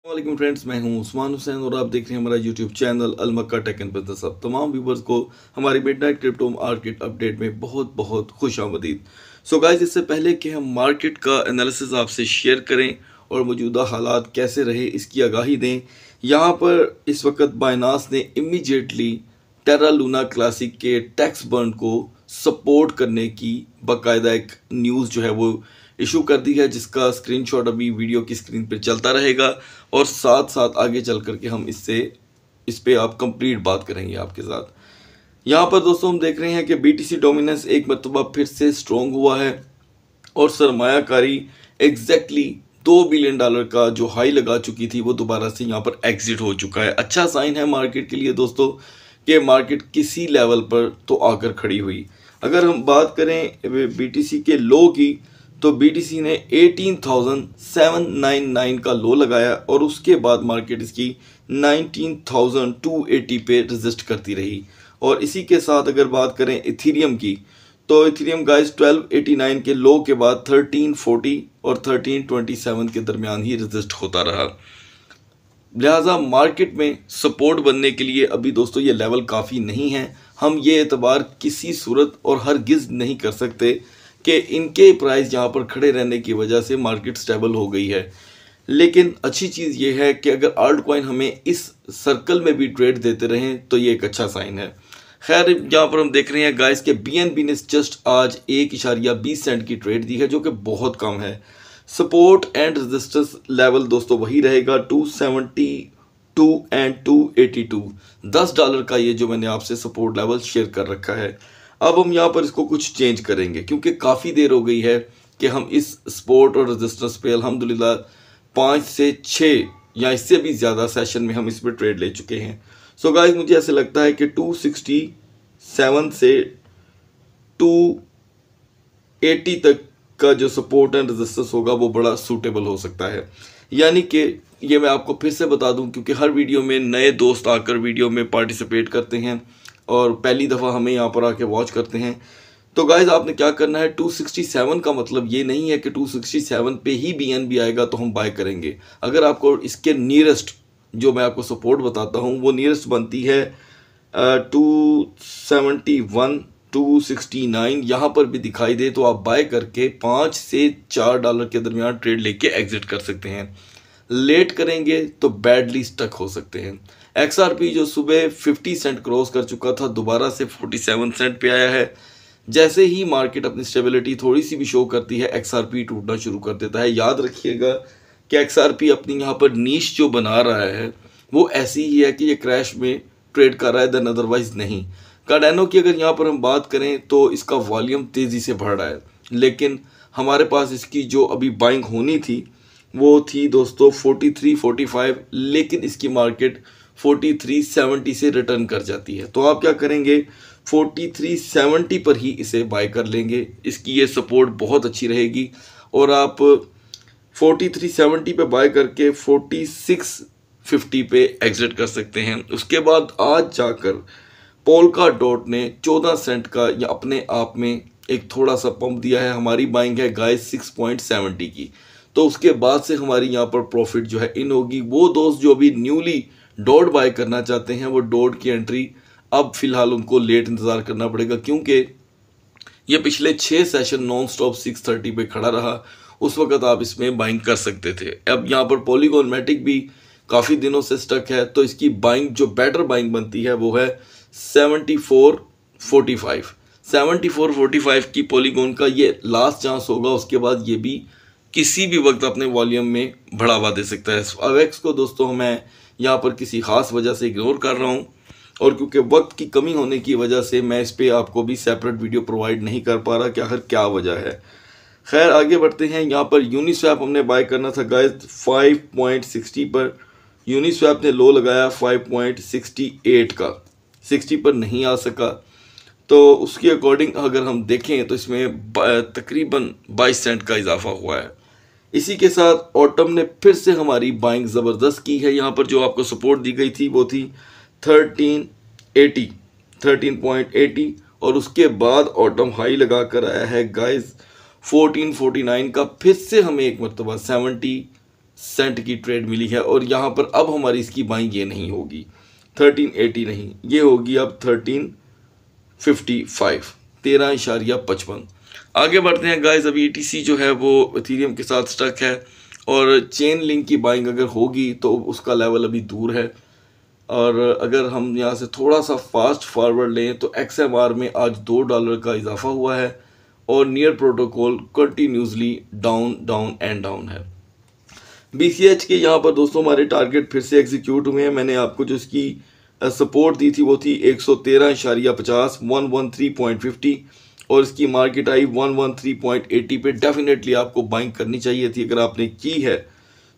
वालेकुम फ्रेंड्स, मैं हूं उस्मान हुसैन और आप देख रहे हैं हमारा YouTube channel Al Makkah tech and business. अब तमाम व्यूवर्स को हमारी मिडनाइट क्रिप्टो मार्केट अपडेट में बहुत बहुत खुश आमदीद। सो गाइस, इससे पहले कि हम मार्केट का एनालिसिस आपसे शेयर करें और मौजूदा हालात कैसे रहे इसकी आगाही दें, यहाँ पर इस वक्त बाइनांस ने इमीडिएटली टेरा लूना क्लासिक के टैक्स बर्न को सपोर्ट करने की बाकायदा एक न्यूज़ जो है वो इशू कर दी है, जिसका स्क्रीनशॉट अभी वीडियो की स्क्रीन पे चलता रहेगा और साथ साथ आगे चल करके हम इस पे आप कंप्लीट बात करेंगे आपके साथ। यहाँ पर दोस्तों हम देख रहे हैं कि बीटीसी डोमिनेंस एक मरतबा फिर से स्ट्रॉन्ग हुआ है और सरमायाकारी एग्जैक्टली $2 बिलियन का जो हाई लगा चुकी थी वो दोबारा से यहाँ पर एग्जिट हो चुका है। अच्छा साइन है मार्केट के लिए दोस्तों कि मार्केट किसी लेवल पर तो आकर खड़ी हुई। अगर हम बात करें बीटीसी के लो की, तो बीटीसी ने 18,799 का लो लगाया और उसके बाद मार्केट इसकी 19,280 पे रेजिस्ट करती रही। और इसी के साथ अगर बात करें इथीरियम की, तो इथीरियम गाइस 1289 के लो के बाद 1340 और 1327 के दरमियान ही रेजिस्ट होता रहा। लिहाजा मार्केट में सपोर्ट बनने के लिए अभी दोस्तों ये लेवल काफ़ी नहीं है। हम ये एतबार किसी सूरत और हरगिज़ नहीं कर सकते कि इनके प्राइस यहाँ पर खड़े रहने की वजह से मार्केट स्टेबल हो गई है। लेकिन अच्छी चीज़ ये है कि अगर आल्ट कॉइन हमें इस सर्कल में भी ट्रेड देते रहें तो ये एक अच्छा साइन है। खैर, यहाँ पर हम देख रहे हैं गाइस के बीएनबी ने जस्ट आज 1.20 सेंट की ट्रेड दी है, जो कि बहुत कम है। सपोर्ट एंड रेजिस्टेंस लेवल दोस्तों वही रहेगा 272 एंड 282। $10 का ये जो मैंने आपसे सपोर्ट लेवल शेयर कर रखा है। अब हम यहाँ पर इसको कुछ चेंज करेंगे क्योंकि काफ़ी देर हो गई है कि हम इस सपोर्ट और रेजिस्टेंस पे अल्हम्दुलिल्लाह 5 से 6 या इससे भी ज़्यादा सेशन में हम इस पर ट्रेड ले चुके हैं। सो गाइस, मुझे ऐसे लगता है कि 267 से 280 तक का जो सपोर्ट एंड रेजिस्टेंस होगा वो बड़ा सूटेबल हो सकता है। यानी कि ये मैं आपको फिर से बता दूं क्योंकि हर वीडियो में नए दोस्त आकर वीडियो में पार्टिसिपेट करते हैं और पहली दफ़ा हमें यहाँ पर आके वॉच करते हैं। तो गाइज आपने क्या करना है, 267 का मतलब ये नहीं है कि 267 पे ही बीएनबी आएगा तो हम बाय करेंगे। अगर आपको इसके नियरेस्ट जो मैं आपको सपोर्ट बताता हूँ वो नियरेस्ट बनती है 271 269, यहाँ पर भी दिखाई दे तो आप बाय करके $5 से $4 के दरमियान ट्रेड लेके एग्जिट कर सकते हैं। लेट करेंगे तो बैडली स्टक हो सकते हैं। XRP जो सुबह 50 सेंट क्रॉस कर चुका था दोबारा से 47 सेंट पे आया है। जैसे ही मार्केट अपनी स्टेबिलिटी थोड़ी सी भी शो करती है XRP टूटना शुरू कर देता है। याद रखिएगा कि XRP अपनी यहाँ पर नीश जो बना रहा है वो ऐसी ही है कि ये क्रैश में ट्रेड कर रहा है देन अदरवाइज नहीं। कार्डानो की अगर यहाँ पर हम बात करें तो इसका वॉल्यूम तेज़ी से बढ़ रहा है, लेकिन हमारे पास इसकी जो अभी बाइंग होनी थी वो थी दोस्तों 43-45, लेकिन इसकी मार्केट 43.70 से रिटर्न कर जाती है। तो आप क्या करेंगे, 43.70 पर ही इसे बाय कर लेंगे। इसकी ये सपोर्ट बहुत अच्छी रहेगी और आप 43.70 पे बाय करके 46.50 पे एग्जिट कर सकते हैं। उसके बाद आज जाकर पोल्का डॉट ने 14 सेंट का या अपने आप में एक थोड़ा सा पंप दिया है। हमारी बाइंग है गाइस 6.70 की, तो उसके बाद से हमारी यहाँ पर प्रॉफिट जो है इन होगी। वो दोस्त जो अभी न्यूली डॉट बाय करना चाहते हैं वो डॉट की एंट्री अब फिलहाल उनको लेट इंतज़ार करना पड़ेगा, क्योंकि ये पिछले 6 सेशन नॉन स्टॉप 630 पे खड़ा रहा। उस वक्त आप इसमें बाइंग कर सकते थे। अब यहाँ पर पॉलीगॉन मैटिक भी काफ़ी दिनों से स्टक है, तो इसकी बाइंग जो बेटर बाइंग बनती है वो है 74.45। 74.45 की पॉलीगॉन का ये लास्ट चांस होगा। उसके बाद ये भी किसी भी वक्त अपने वॉल्यूम में बढ़ावा दे सकता है। अवेक्स को दोस्तों मैं यहाँ पर किसी ख़ास वजह से इग्नोर कर रहा हूँ और क्योंकि वक्त की कमी होने की वजह से मैं इस पर आपको भी सेपरेट वीडियो प्रोवाइड नहीं कर पा रहा कि आखिर क्या वजह है। खैर आगे बढ़ते हैं। यहाँ पर यूनिस्वैप हमने बाय करना था गाइस 5.60 पर। यूनिस्वैप ने लो लगाया 5.68 का, 60 पर नहीं आ सका। तो उसके अकॉर्डिंग अगर हम देखें तो इसमें तकरीबन 22 सेंट का इजाफा हुआ है। इसी के साथ ऑटम ने फिर से हमारी बाइंग ज़बरदस्त की है। यहाँ पर जो आपको सपोर्ट दी गई थी वो थी 13.80 और उसके बाद ऑटम हाई लगा कर आया है गाइस 1449 का। फिर से हमें एक मरतबा सेंट की ट्रेड मिली है और यहाँ पर अब हमारी इसकी बाइंग ये नहीं होगी 1380 नहीं, ये होगी अब 1355, 13.55। आगे बढ़ते हैं गाइस। अभी ETC जो है वो इथेरियम के साथ स्टक है और चेन लिंक की बाइंग अगर होगी तो उसका लेवल अभी दूर है। और अगर हम यहाँ से थोड़ा सा फास्ट फॉरवर्ड लें तो XMR में आज $2 का इजाफा हुआ है और near protocol continuously down down and down है। BCH के यहाँ पर दोस्तों हमारे टारगेट फिर से एग्जीक्यूट हुए हैं। मैंने आपको जो इसकी सपोर्ट दी थी वो थी 113.50 113.50 और इसकी मार्केट आई 113.80 पे। डेफिनेटली आपको बाइंग करनी चाहिए थी, अगर आपने की है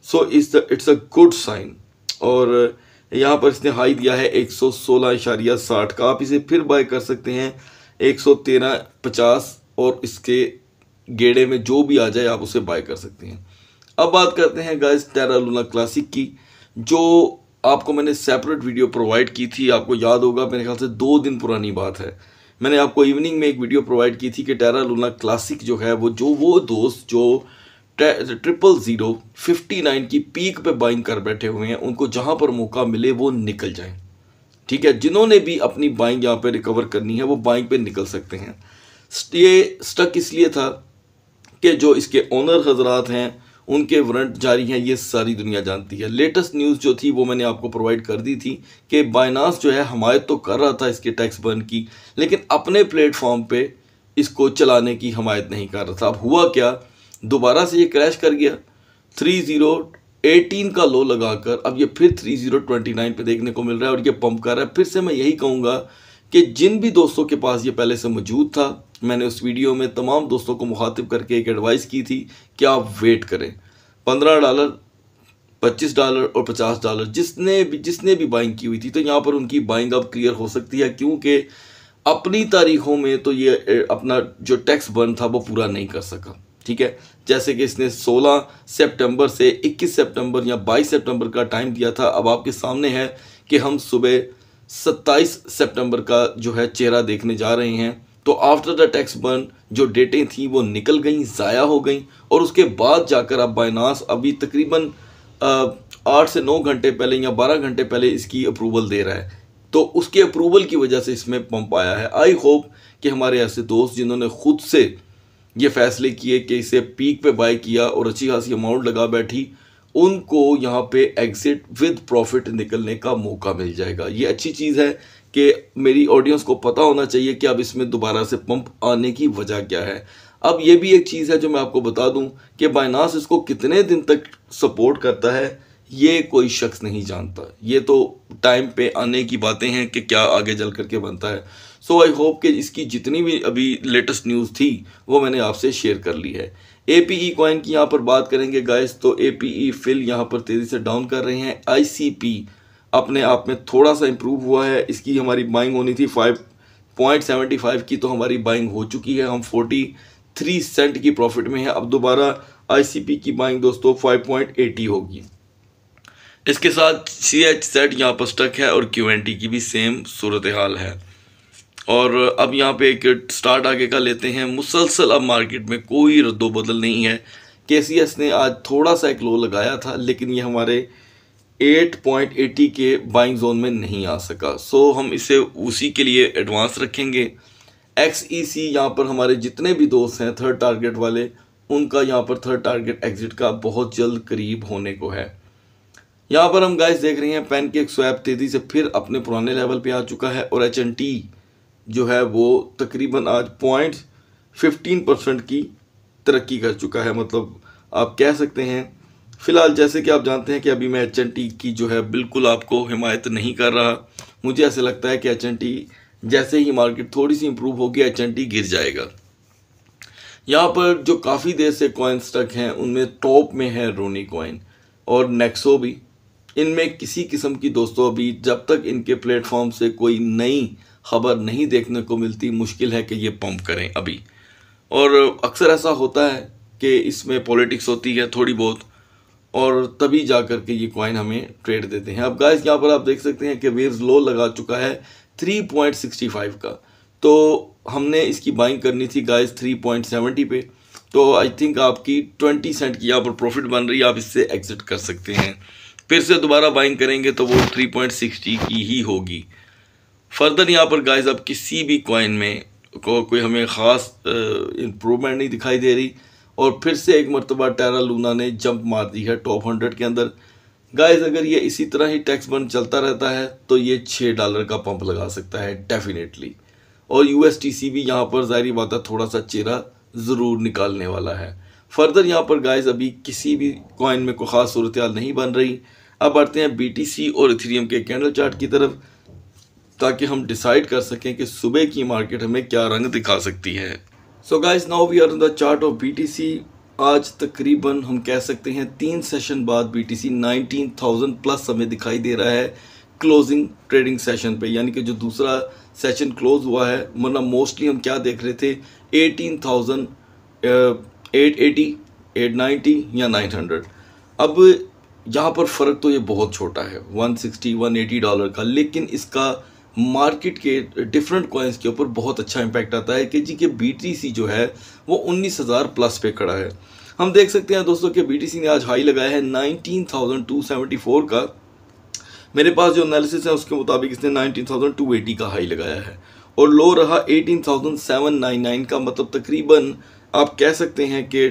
so it's a good sign. और यहाँ पर इसने हाई दिया है 116.60 का, आप इसे फिर बाय कर सकते हैं 113.50 और इसके गेड़े में जो भी आ जाए आप उसे बाय कर सकते हैं। अब बात करते हैं गाइस टेरा लूना क्लासिक की, जो आपको मैंने सेपरेट वीडियो प्रोवाइड की थी। आपको याद होगा, मेरे ख्याल से 2 दिन पुरानी बात है, मैंने आपको इवनिंग में एक वीडियो प्रोवाइड की थी कि टेरा लूना क्लासिक जो है वो दोस्त जो 00059 की पीक पे बाइंग कर बैठे हुए हैं, उनको जहां पर मौका मिले वो निकल जाएं। ठीक है, जिन्होंने भी अपनी बाइंग यहाँ पे रिकवर करनी है वो बाइंग पे निकल सकते हैं। ये स्टक इसलिए था कि जो इसके ओनर हजरात हैं उनके वारंट जारी हैं, ये सारी दुनिया जानती है। लेटेस्ट न्यूज़ जो थी वो मैंने आपको प्रोवाइड कर दी थी कि बाइनांस जो है हमायत तो कर रहा था इसके टैक्स बर्न की, लेकिन अपने प्लेटफॉर्म पे इसको चलाने की हमायत नहीं कर रहा था। अब हुआ क्या, दोबारा से ये क्रैश कर गया 3018 का लो लगाकर, अब ये फिर 3029 पे देखने को मिल रहा है और ये पंप कर रहा है। फिर से मैं यही कहूँगा कि जिन भी दोस्तों के पास ये पहले से मौजूद था, मैंने उस वीडियो में तमाम दोस्तों को मुखातिब करके एक एडवाइस की थी कि आप वेट करें। $15, $25 और $50 जिसने भी बाइंग की हुई थी, तो यहाँ पर उनकी बाइंग अब क्लियर हो सकती है, क्योंकि अपनी तारीखों में तो ये अपना जो टैक्स बर्न था वो पूरा नहीं कर सका। ठीक है, जैसे कि इसने 16 सितंबर से 21 सितंबर या 22 सितंबर का टाइम दिया था। अब आपके सामने है कि हम सुबह 27 सितंबर का जो है चेहरा देखने जा रहे हैं। तो आफ्टर द टैक्स बर्न जो डेटें थी वो निकल गई, ज़ाया हो गई, और उसके बाद जाकर अब बाइनांस अभी तकरीबन 8 से 9 घंटे पहले या 12 घंटे पहले इसकी अप्रूवल दे रहा है। तो उसके अप्रूवल की वजह से इसमें पंप आया है। आई होप कि हमारे ऐसे दोस्त जिन्होंने खुद से ये फैसले किए कि इसे पीक पे बाय किया और अच्छी खासी अमाउंट लगा बैठी, उनको यहाँ पे एग्जिट विद प्रॉफिट निकलने का मौका मिल जाएगा। ये अच्छी चीज़ है कि मेरी ऑडियंस को पता होना चाहिए कि अब इसमें दोबारा से पंप आने की वजह क्या है। अब ये भी एक चीज़ है जो मैं आपको बता दूं कि बाइनांस इसको कितने दिन तक सपोर्ट करता है ये कोई शख्स नहीं जानता। ये तो टाइम पे आने की बातें हैं कि क्या आगे चल करके बनता है। सो आई होप कि इसकी जितनी भी अभी लेटेस्ट न्यूज़ थी वो मैंने आपसे शेयर कर ली है। APE कॉइन की यहाँ पर बात करेंगे गाइस, तो APE फिल यहाँ पर तेज़ी से डाउन कर रहे हैं। ICP अपने आप में थोड़ा सा इम्प्रूव हुआ है। इसकी हमारी बाइंग होनी थी 5.75 की, तो हमारी बाइंग हो चुकी है। हम 43 सेंट की प्रॉफिट में है। अब दोबारा ICP की बाइंग दोस्तों 5.80 होगी। इसके साथ CHZ यहाँ पर स्टक है और QNT की भी सेम सूरत हाल है। और अब यहाँ पे एक स्टार्ट आगे का लेते हैं। मुसलसल अब मार्केट में कोई रद्दो बदल नहीं है। KCS ने आज थोड़ा सा एक लो लगाया था, लेकिन ये हमारे 8.80 के बाइंग जोन में नहीं आ सका। सो हम इसे उसी के लिए एडवांस रखेंगे। XEC यहाँ पर हमारे जितने भी दोस्त हैं थर्ड टारगेट वाले, उनका यहाँ पर थर्ड टारगेट एग्जिट का बहुत जल्द करीब होने को है। यहाँ पर हम गाइस देख रहे हैं पैनकेक स्वैप तेजी से फिर अपने पुराने लेवल पे आ चुका है और HNT जो है वो तकरीबन आज 0.15% की तरक्की कर चुका है। मतलब आप कह सकते हैं फिलहाल, जैसे कि आप जानते हैं कि अभी मैं HNT की जो है बिल्कुल आपको हिमायत नहीं कर रहा। मुझे ऐसे लगता है कि HNT जैसे ही मार्केट थोड़ी सी इंप्रूव होगी HNT गिर जाएगा। यहाँ पर जो काफ़ी देर से कॉइन स्टक हैं उनमें टॉप में है रोनी कॉइन और नेक्सो भी। इनमें किसी किस्म की दोस्तों अभी जब तक इनके प्लेटफॉर्म से कोई नई खबर नहीं देखने को मिलती, मुश्किल है कि ये पंप करें अभी। और अक्सर ऐसा होता है कि इसमें पॉलिटिक्स होती है थोड़ी बहुत, और तभी जा कर के ये कॉइन हमें ट्रेड देते हैं। अब गाइस यहाँ पर आप देख सकते हैं कि वेव्स लो लगा चुका है 3.65 का, तो हमने इसकी बाइंग करनी थी गाइस 3.70 पे। तो आई थिंक आपकी 20 सेंट की यहाँ पर प्रॉफिट बन रही है, आप इससे एग्जिट कर सकते हैं। फिर से दोबारा बाइंग करेंगे तो वो 3.60 की ही होगी। फर्दर यहाँ पर गाइस अब किसी भी कॉइन में कोई हमें ख़ास इम्प्रूवमेंट नहीं दिखाई दे रही, और फिर से एक मरतबा टेरा लूना ने जंप मार दी है टॉप 100 के अंदर। गाइस अगर ये इसी तरह ही टैक्स बंद चलता रहता है तो ये $6 का पंप लगा सकता है डेफिनेटली, और USTC भी यहाँ पर ज़ाहिर बात है थोड़ा सा चेहरा ज़रूर निकालने वाला है। फर्दर यहाँ पर गाइस अभी किसी भी कॉइन में कोई ख़ास सूरत हाल नहीं बन रही। अब बढ़ते हैं BTC और इथेरियम के कैंडल चार्ट की तरफ, ताकि हम डिसाइड कर सकें कि सुबह की मार्केट हमें क्या रंग दिखा सकती है। So guys now we are on the chart of BTC। आज तकरीबन हम कह सकते हैं 3 सेशन बाद BTC 19,000 प्लस हमें दिखाई दे रहा है क्लोजिंग ट्रेडिंग सेशन पे, यानी कि जो दूसरा सेशन क्लोज हुआ है, वरना मोस्टली हम क्या देख रहे थे 18,880, 890 या 900। अब यहाँ पर फ़र्क तो ये बहुत छोटा है, $160-180 का, लेकिन इसका मार्केट के डिफरेंट कॉइन्स के ऊपर बहुत अच्छा इम्पैक्ट आता है कि जी के BTC जो है वो 19,000 प्लस पे खड़ा है। हम देख सकते हैं दोस्तों कि BTC ने आज हाई लगाया है 19,274 का। मेरे पास जो एनालिसिस है उसके मुताबिक इसने 19,280 का हाई लगाया है, और लो रहा 18,799 का। मतलब तकरीबन आप कह सकते हैं कि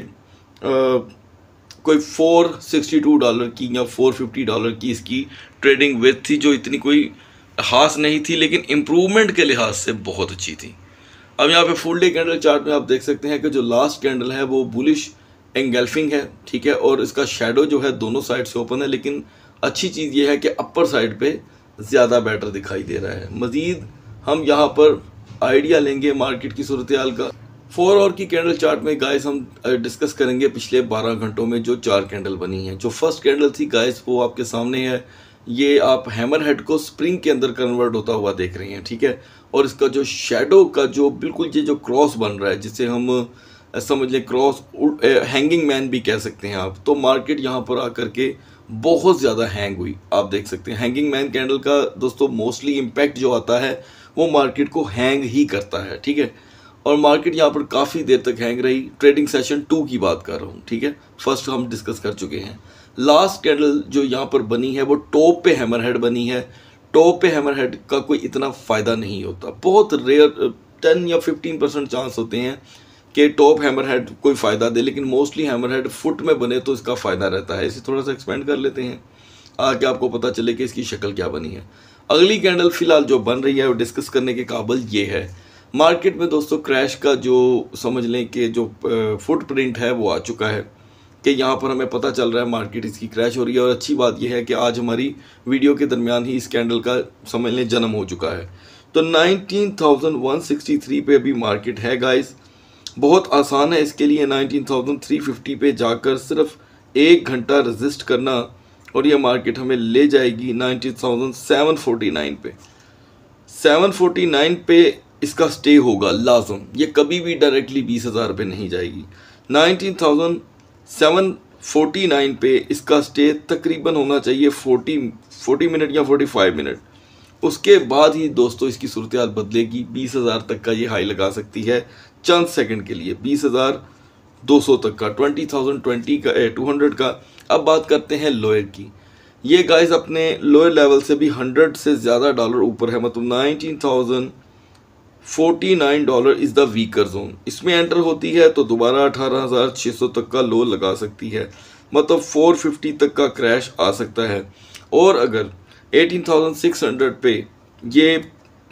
कोई $462 की या $450 की इसकी ट्रेडिंग विथ थी, जो इतनी कोई खास नहीं थी, लेकिन इम्प्रूवमेंट के लिहाज से बहुत अच्छी थी। अब यहाँ पे फुल डे कैंडल चार्ट में आप देख सकते हैं कि जो लास्ट कैंडल है वो बुलिश एंगल्फिंग है, ठीक है, और इसका शेडो जो है दोनों साइड से ओपन है, लेकिन अच्छी चीज़ ये है कि अपर साइड पे ज़्यादा बेटर दिखाई दे रहा है। मज़ीद हम यहाँ पर आइडिया लेंगे मार्केट की सूरत हाल का। 4 आवर की कैंडल चार्ट में गाइस हम डिस्कस करेंगे पिछले 12 घंटों में जो 4 कैंडल बनी हैं। जो फर्स्ट कैंडल थी गाइस वो आपके सामने है, ये आप हैमर हेड को स्प्रिंग के अंदर कन्वर्ट होता हुआ देख रहे हैं, ठीक है, और इसका जो शेडो का जो बिल्कुल ये जो क्रॉस बन रहा है, जिसे हम समझ लें क्रॉस हैंगिंग मैन भी कह सकते हैं आप, तो मार्केट यहाँ पर आकर के बहुत ज़्यादा हैंग हुई। आप देख सकते हैं हैंगिंग मैन कैंडल का दोस्तों मोस्टली इम्पैक्ट जो आता है वो मार्केट को हैंग ही करता है, ठीक है, और मार्केट यहाँ पर काफ़ी देर तक हैंग रही। ट्रेडिंग सेशन 2 की बात कर रहा हूँ, ठीक है, फर्स्ट हम डिस्कस कर चुके हैं। लास्ट कैंडल जो यहाँ पर बनी है वो टॉप पे हैमर हेड बनी है। टॉप पे हैमर हेड का कोई इतना फ़ायदा नहीं होता, बहुत रेयर 10 या 15% चांस होते हैं कि टॉप हैमर हेड कोई फ़ायदा दे, लेकिन मोस्टली हैमर हेड फुट में बने तो इसका फ़ायदा रहता है। इसे थोड़ा सा एक्सपेंड कर लेते हैं आगे आपको पता चले कि इसकी शक्ल क्या बनी है। अगली कैंडल फिलहाल जो बन रही है वो डिस्कस करने के काबिल ये है। मार्केट में दोस्तों क्रैश का जो समझ लें कि जो फुटप्रिंट है वो आ चुका है, कि यहाँ पर हमें पता चल रहा है मार्केट इसकी क्रैश हो रही है। और अच्छी बात यह है कि आज हमारी वीडियो के दरमियान ही इस कैंडल का समझ लें जन्म हो चुका है। तो 19,163 पे अभी मार्केट है गाइस। बहुत आसान है इसके लिए 19,350 पे जाकर सिर्फ 1 घंटा रजिस्ट करना, और ये मार्केट हमें ले जाएगी 19,749 पे। 749 पे इसका स्टे होगा लाजम, ये कभी भी डायरेक्टली 20,000 पे नहीं जाएगी। 19,749 पे इसका स्टे तकरीबन होना चाहिए 40 मिनट या 45 मिनट। उसके बाद ही दोस्तों इसकी सूरत हाल बदलेगी। 20,000 तक का ये हाई लगा सकती है चंद सेकंड के लिए, 20,200 तक का, 20,020 का 200 का। अब बात करते हैं लोअर की। ये गाइस अपने लोअर लेवल से भी 100 से ज़्यादा डॉलर ऊपर है, मतलब 19,049 इज़ द वीकर जोन। इसमें एंटर होती है तो दोबारा 18,600 तक का लो लगा सकती है, मतलब 450 तक का क्रैश आ सकता है। और अगर 18,600 पे ये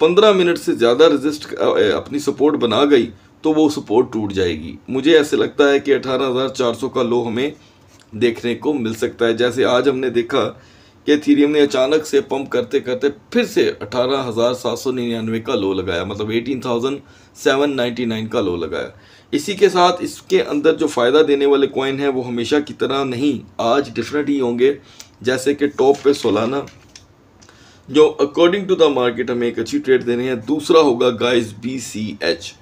15 मिनट से ज़्यादा रेजिस्ट अपनी सपोर्ट बना गई तो वो सपोर्ट टूट जाएगी। मुझे ऐसे लगता है कि 18,400 का लो हमें देखने को मिल सकता है, जैसे आज हमने देखा कि इथेरियम ने अचानक से पंप करते करते फिर से 18,799 का लो लगाया, मतलब 18,799 का लो लगाया। इसी के साथ इसके अंदर जो फ़ायदा देने वाले कॉइन हैं वो हमेशा की तरह नहीं, आज डिफरेंट ही होंगे। जैसे कि टॉप पे सोलाना जो अकॉर्डिंग टू द मार्केट हमें एक अच्छी ट्रेड देने हैं। दूसरा होगा गाइस BCH।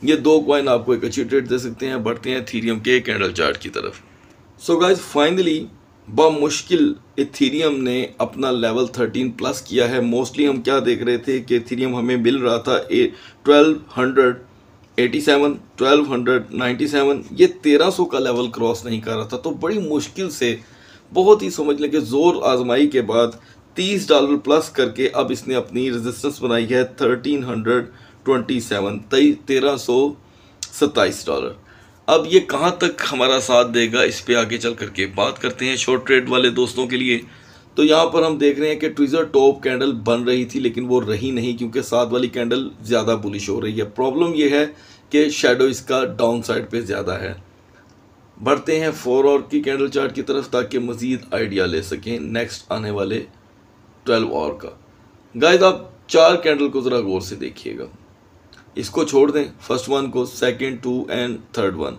ये 2 कॉइन आपको एक अच्छी ट्रेड दे सकते हैं। बढ़ते हैं इथेरियम के कैंडल चार्ट की तरफ। सो गाइस फाइनली बमुश्किल इथेरियम ने अपना लेवल 13 प्लस किया है। मोस्टली हम क्या देख रहे थे कि इथेरियम हमें मिल रहा था 1200 87, 1200, 97, ये 1300 का लेवल क्रॉस नहीं कर रहा था। तो बड़ी मुश्किल से, बहुत ही समझ लें कि जोर आजमाई के बाद $30 प्लस करके अब इसने अपनी रेजिस्टेंस बनाई है 1327, $1327। अब ये कहाँ तक हमारा साथ देगा, इस पे आगे चल करके बात करते हैं शॉर्ट ट्रेड वाले दोस्तों के लिए। तो यहाँ पर हम देख रहे हैं कि ट्विज़र टॉप कैंडल बन रही थी, लेकिन वो रही नहीं क्योंकि साथ वाली कैंडल ज़्यादा बुलिश हो रही है। प्रॉब्लम ये है कि शेडो इसका डाउन साइड पे ज़्यादा है। बढ़ते हैं 4 आवर की कैंडल चार्ट की तरफ ताकि मज़ीद आइडिया ले सकें नेक्स्ट आने वाले 12 आवर का। गाइस आप 4 कैंडल को ज़रा गौर से देखिएगा, इसको छोड़ दें, फर्स्ट वन को, सेकंड, 2 एंड थर्ड वन।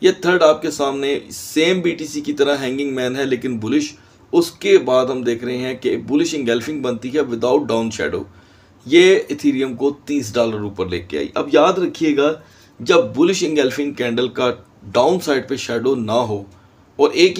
ये थर्ड आपके सामने सेम बीटीसी की तरह हैंगिंग मैन है लेकिन बुलिश। उसके बाद हम देख रहे हैं कि बुलिश इंगल्फिंग बनती है विदाउट डाउन शेडो, ये इथेरियम को $30 ऊपर लेके आई। अब याद रखिएगा, जब बुलिश इंगल्फिंग कैंडल का डाउन साइड पे शेडो ना हो और एक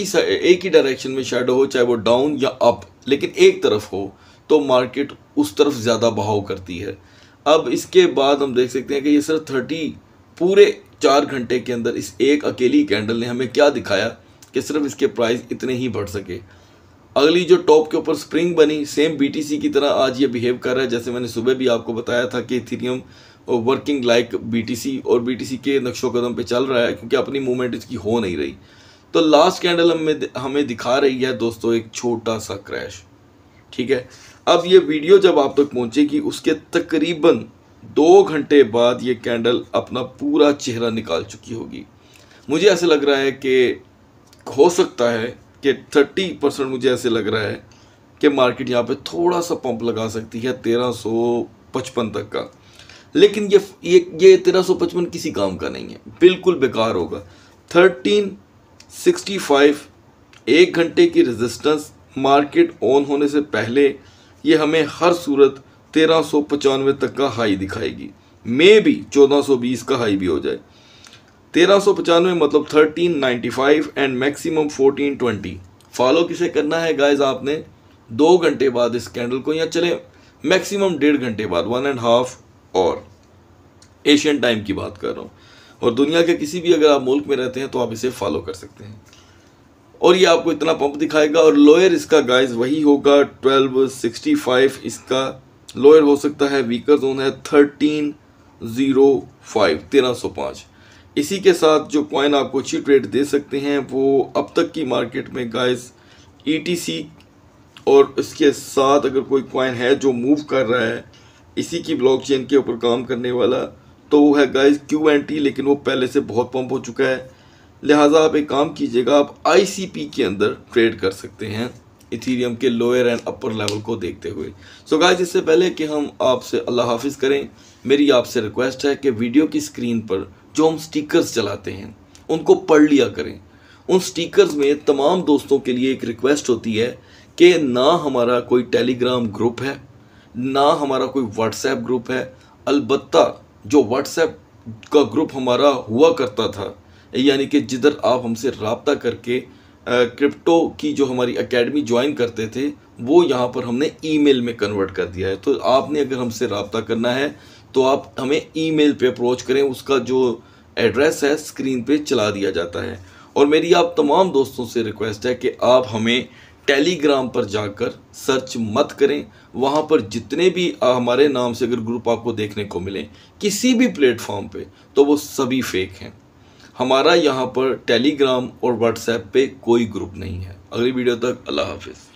ही डायरेक्शन में शेडो हो, चाहे वो डाउन या अप, लेकिन एक तरफ हो, तो मार्केट उस तरफ ज़्यादा बहाव करती है। अब इसके बाद हम देख सकते हैं कि ये सिर्फ 30 पूरे 4 घंटे के अंदर इस एक अकेली कैंडल ने हमें क्या दिखाया कि सिर्फ इसके प्राइस इतने ही बढ़ सके। अगली जो टॉप के ऊपर स्प्रिंग बनी, सेम बीटीसी की तरह आज ये बिहेव कर रहा है। जैसे मैंने सुबह भी आपको बताया था कि इथेरियम वर्किंग लाइक बीटीसी और बीटीसी के नक्शो कदम पे चल रहा है क्योंकि अपनी मूवमेंट इसकी हो नहीं रही। तो लास्ट कैंडल हमें दिखा रही है दोस्तों एक छोटा सा क्रैश, ठीक है। अब ये वीडियो जब आप तक पहुंचेगी उसके तकरीबन 2 घंटे बाद ये कैंडल अपना पूरा चेहरा निकाल चुकी होगी। मुझे ऐसे लग रहा है कि हो सकता है कि 30% मुझे ऐसे लग रहा है कि मार्केट यहाँ पे थोड़ा सा पंप लगा सकती है 1355 तक का, लेकिन ये 1355 किसी काम का नहीं है, बिल्कुल बेकार होगा। 1365 1 घंटे की रेजिस्टेंस, मार्केट ऑन होने से पहले ये हमें हर सूरत 1395 तक का हाई दिखाएगी, मे भी 1420 का हाई भी हो जाए। 1395 मतलब 1395 एंड मैक्सिमम 1420। फॉलो किसे करना है गाइज, आपने 2 घंटे बाद इस कैंडल को, या चले मैक्सिमम 1.5 घंटे बाद, 1.5 और एशियन टाइम की बात कर रहा हूँ, और दुनिया के किसी भी अगर आप मुल्क में रहते हैं तो आप इसे फॉलो कर सकते हैं और ये आपको इतना पंप दिखाएगा। और लोअर इसका गाइज वही होगा 1265, इसका लोअर हो सकता है, वीकर जोन है 1305, 1305। इसी के साथ जो कॉइन आपको अच्छी ट्रेड दे सकते हैं वो अब तक की मार्केट में गाइज ETC, और इसके साथ अगर कोई कॉइन है जो मूव कर रहा है इसी की ब्लॉकचेन के ऊपर काम करने वाला, तो वो है गाइज QNT, लेकिन वो पहले से बहुत पंप हो चुका है। लिहाजा आप एक काम कीजिएगा, आप ICP के अंदर ट्रेड कर सकते हैं इथेरियम के लोअर एंड अपर लेवल को देखते हुए। सो गाइज, इससे पहले कि हम आपसे अल्लाह हाफिज़ करें, मेरी आपसे रिक्वेस्ट है कि वीडियो की स्क्रीन पर जो हम स्टिकर्स चलाते हैं उनको पढ़ लिया करें। उन स्टिकर्स में तमाम दोस्तों के लिए एक रिक्वेस्ट होती है कि ना हमारा कोई टेलीग्राम ग्रुप है, ना हमारा कोई व्हाट्सएप ग्रुप है। अलबत्ता जो व्हाट्सएप का ग्रुप हमारा हुआ करता था, यानी कि जिधर आप हमसे रब्ता करके क्रिप्टो की जो हमारी एकेडमी ज्वाइन करते थे, वो यहाँ पर हमने ईमेल में कन्वर्ट कर दिया है। तो आपने अगर हमसे रब्ता करना है तो आप हमें ईमेल पे अप्रोच करें, उसका जो एड्रेस है स्क्रीन पे चला दिया जाता है। और मेरी आप तमाम दोस्तों से रिक्वेस्ट है कि आप हमें टेलीग्राम पर जाकर सर्च मत करें, वहाँ पर जितने भी हमारे नाम से अगर ग्रुप आपको देखने को मिले किसी भी प्लेटफॉर्म पे, तो वो सभी फेक हैं। हमारा यहाँ पर टेलीग्राम और व्हाट्सएप पे कोई ग्रुप नहीं है। अगली वीडियो तक अल्लाह हाफिज़।